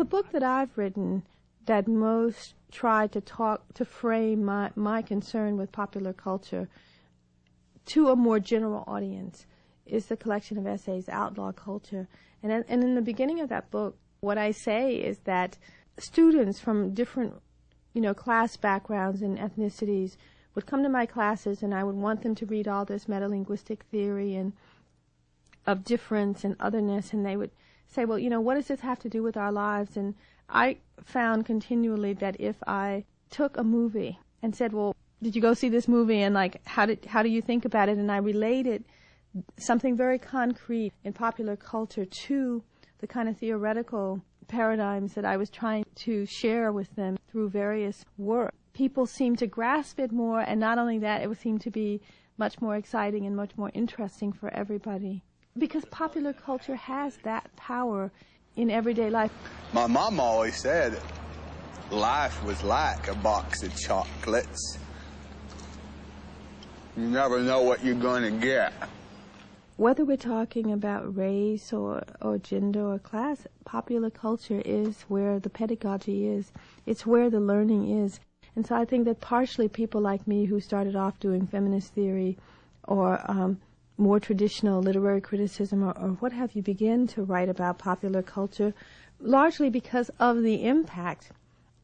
book that I've written that most tried to frame my concern with popular culture to a more general audience is the collection of essays, Outlaw Culture. And in the beginning of that book, what I say is that students from different, class backgrounds and ethnicities would come to my classes, and I would want them to read all this metalinguistic theory and of difference and otherness, and they would say, well, what does this have to do with our lives? And I found continually that if I took a movie and said, well, did you go see this movie, and how do you think about it? And I related something very concrete in popular culture to the kind of theoretical paradigms that I was trying to share with them through various work. People seemed to grasp it more, and not only that, it would seem to be much more exciting and much more interesting for everybody. Because popular culture has that power in everyday life. My mom always said life was like a box of chocolates. You never know what you're going to get. Whether we're talking about race or gender or class, popular culture is where the pedagogy is. It's where the learning is. And so I think that partially people like me who started off doing feminist theory or more traditional literary criticism or what have you begin to write about popular culture, largely because of the impact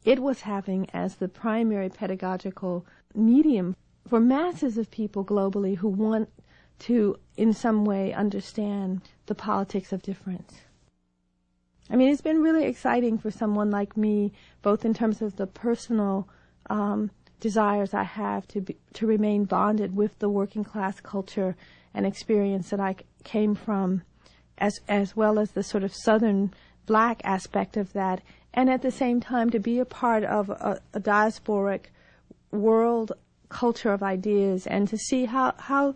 it was having as the primary pedagogical medium for masses of people globally who want to, in some way, understand the politics of difference. I mean, it's been really exciting for someone like me, both in terms of the personal desires I have to remain bonded with the working class culture and experience that I came from, as well as the sort of southern black aspect of that, and at the same time to be a part of a diasporic world culture of ideas, and to see how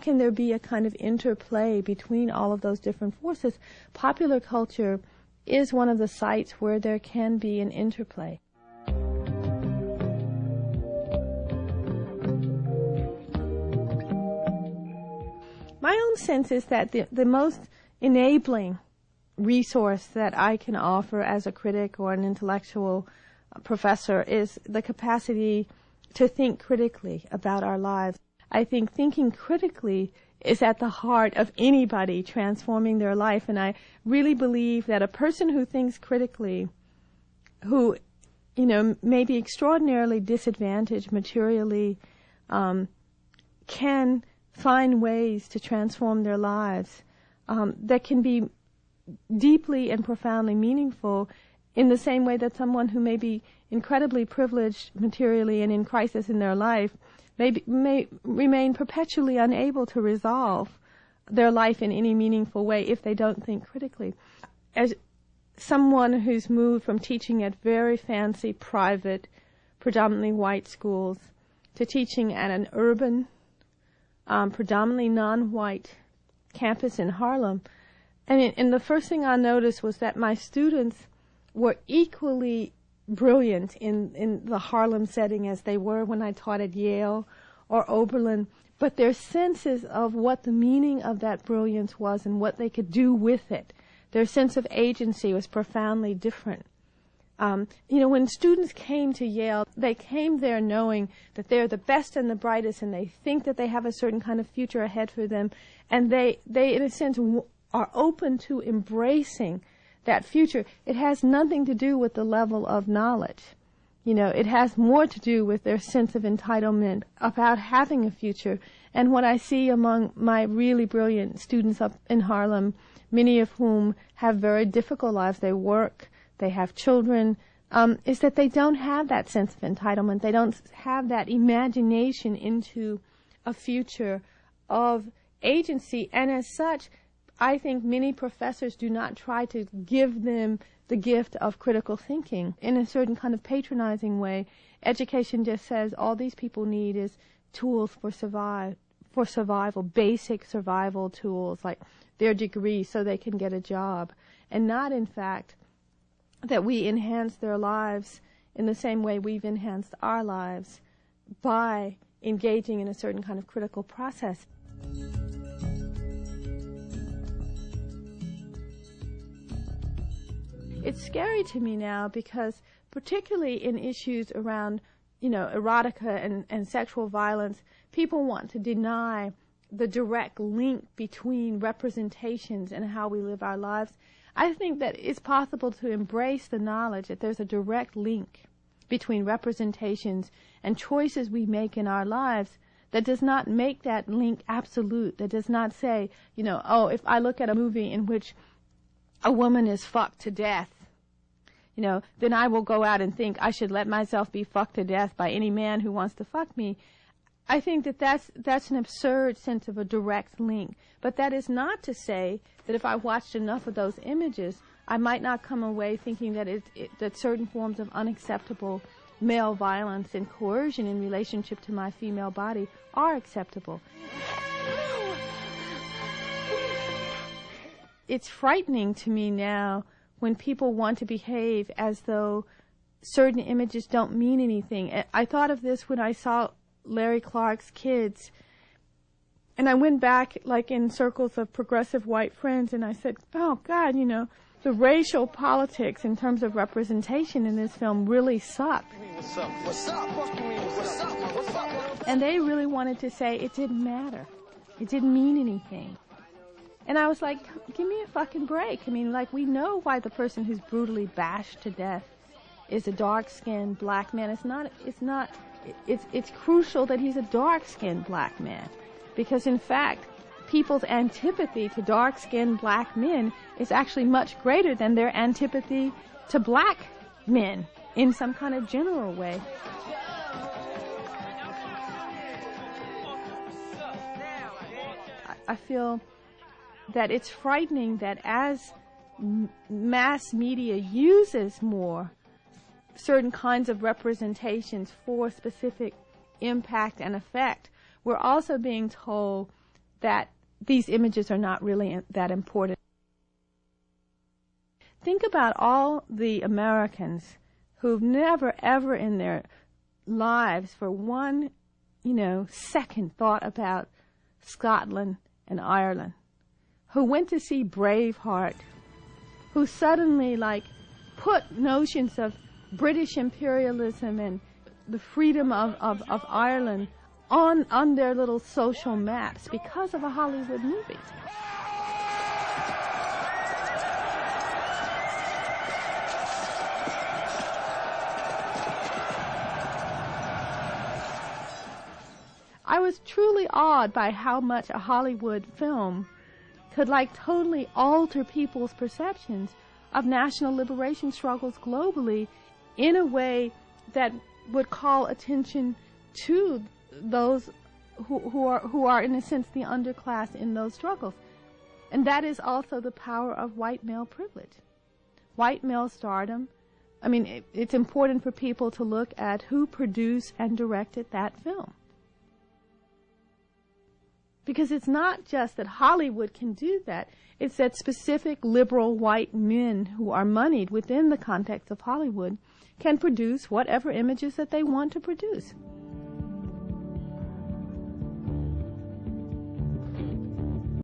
can there be a kind of interplay between all of those different forces. Popular culture is one of the sites where there can be an interplay. My own sense is that the most enabling resource that I can offer as a critic or an intellectual professor is the capacity to think critically about our lives. I think thinking critically is at the heart of anybody transforming their life, and I really believe that a person who thinks critically, who, may be extraordinarily disadvantaged materially, can find ways to transform their lives that can be deeply and profoundly meaningful, in the same way that someone who may be incredibly privileged materially and in crisis in their life may remain perpetually unable to resolve their life in any meaningful way if they don't think critically. As someone who's moved from teaching at very fancy, private, predominantly white schools to teaching at an urban, predominantly non-white campus in Harlem, and the first thing I noticed was that my students were equally brilliant in the Harlem setting as they were when I taught at Yale or Oberlin, but their senses of what the meaning of that brilliance was and what they could do with it, their sense of agency was profoundly different. When students came to Yale, they came there knowing that they're the best and the brightest, and they think that they have a certain kind of future ahead for them, and they in a sense, are open to embracing that future. It has nothing to do with the level of knowledge. It has more to do with their sense of entitlement about having a future. And what I see among my really brilliant students up in Harlem, many of whom have very difficult lives, they work, they have children, is that they don't have that sense of entitlement. They don't have that imagination into a future of agency. And as such, I think many professors do not try to give them the gift of critical thinking in a certain kind of patronizing way. Education just says all these people need is tools for survival, basic survival tools like their degree so they can get a job, and not, in fact, that we enhance their lives in the same way we've enhanced our lives by engaging in a certain kind of critical process. it's scary to me now because particularly in issues around, erotica and sexual violence, people want to deny the direct link between representations and how we live our lives. I think that it's possible to embrace the knowledge that there's a direct link between representations and choices we make in our lives that does not make that link absolute, that does not say, if I look at a movie in which a woman is fucked to death, then I will go out and think I should let myself be fucked to death by any man who wants to fuck me. I think that that's an absurd sense of a direct link. But that is not to say that if I watched enough of those images, I might not come away thinking that that certain forms of unacceptable male violence and coercion in relationship to my female body are acceptable. It's frightening to me now when people want to behave as though certain images don't mean anything. I thought of this when I saw Larry Clark's Kids, and I went back like in circles of progressive white friends, and I said, oh God, the racial politics in terms of representation in this film really sucked. And they really wanted to say it didn't matter. It didn't mean anything. And I was like, give me a fucking break. I mean, we know why the person who's brutally bashed to death is a dark-skinned black man. It's crucial that he's a dark-skinned black man. Because in fact, people's antipathy to dark-skinned black men is actually much greater than their antipathy to black men in some kind of general way. I feel that it's frightening that as mass media uses more certain kinds of representations for specific impact and effect, we're also being told that these images are not really that important. Think about all the Americans who've never ever in their lives for one, second thought about Scotland and Ireland, who went to see Braveheart, who suddenly put notions of British imperialism and the freedom of Ireland on their little social maps because of a Hollywood movie. I was truly awed by how much a Hollywood film could totally alter people's perceptions of national liberation struggles globally in a way that would call attention to those who are in a sense the underclass in those struggles. And that is also the power of white male privilege. White male stardom. I mean, it's important for people to look at who produced and directed that film. Because it's not just that Hollywood can do that, it's that specific liberal white men who are moneyed within the context of Hollywood can produce whatever images that they want to produce.